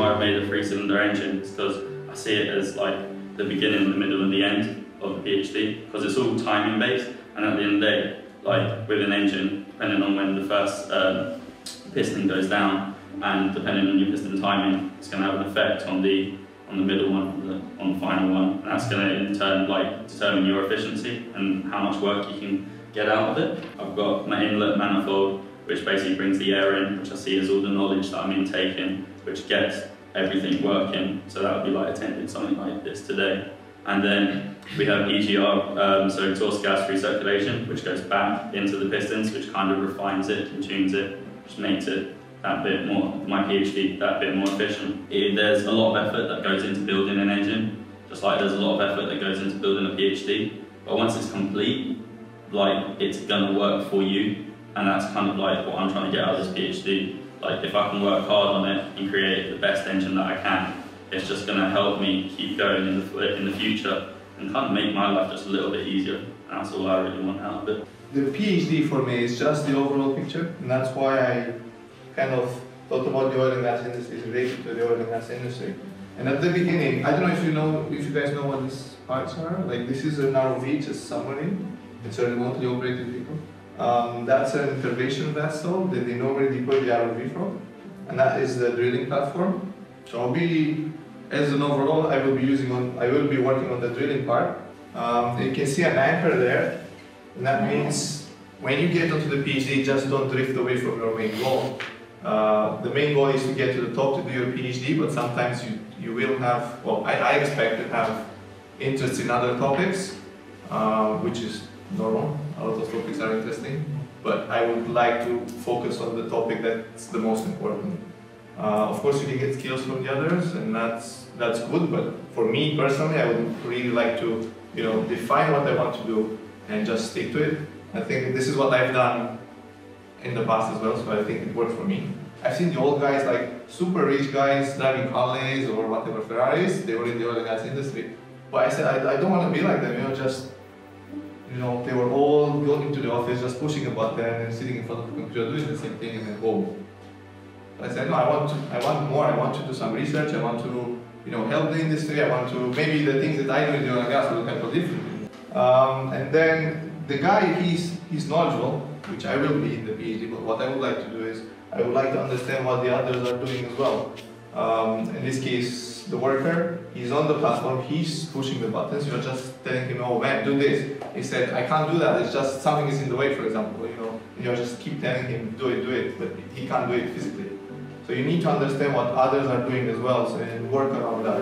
why I made a 3-cylinder engine is because I see it as like the beginning, the middle and the end of the PhD, because it's all timing based, and at the end of the day, like with an engine, depending on when the first piston goes down and depending on your piston timing, it's going to have an effect on the middle one, on the final one, and that's going to in turn like determine your efficiency and how much work you can get out of it. I've got my inlet manifold, which basically brings the air in, which I see as all the knowledge that I'm intaking, which gets everything working. So that would be like attending something like this today. And then we have EGR, so exhaust gas recirculation, which goes back into the pistons, which kind of refines it and tunes it, which makes it that bit more, my PhD, that bit more efficient. There's a lot of effort that goes into building an engine, just like there's a lot of effort that goes into building a PhD. But once it's complete, like it's gonna work for you. And that's kind of like what I'm trying to get out of this PhD. Like if I can work hard on it and create the best engine that I can, it's just going to help me keep going in the future and kind of make my life just a little bit easier. And that's all I really want out of it. The PhD for me is just the overall picture, and that's why I kind of thought about the oil and gas industry related to the oil and gas industry. And at the beginning, I don't know if you guys know what these parts are. Like this is an ROV, it's a submarine. It's a remotely operated vehicle. That's an intervention vessel that they normally deploy the ROV from, and that is the drilling platform. So I'll be, as an overall, I will be working on the drilling part. You can see an anchor there, and that means when you get onto the PhD, just don't drift away from your main goal. The main goal is to get to the top to do your PhD, but sometimes you will have, well, I expect to have interest in other topics, which is normal. A lot of topics are interesting, but I would like to focus on the topic that's the most important. Of course, you can get skills from the others, and that's good. But for me personally, I would really like to, define what I want to do and just stick to it. I think this is what I've done in the past as well, so I think it worked for me. I've seen the old guys, like super rich guys driving Harleys or whatever Ferraris. They were in the oil and gas industry, but I said I don't want to be like them. They were all going to the office, just pushing a button and sitting in front of the computer doing the same thing and then boom. I said, no, I want more. I want to do some research. I want to, help the industry. I want to, maybe the things that I do in the oil and gas will happen differently. And then the guy, he's knowledgeable, which I will be in the PhD, but what I would like to do is, I would like to understand what the others are doing as well. In this case, the worker, he's on the platform, he's pushing the buttons, you're just telling him, oh man, do this. He said, I can't do that, it's just something is in the way, for example, and you just keep telling him, do it, but he can't do it physically. So you need to understand what others are doing as well, so and work around that.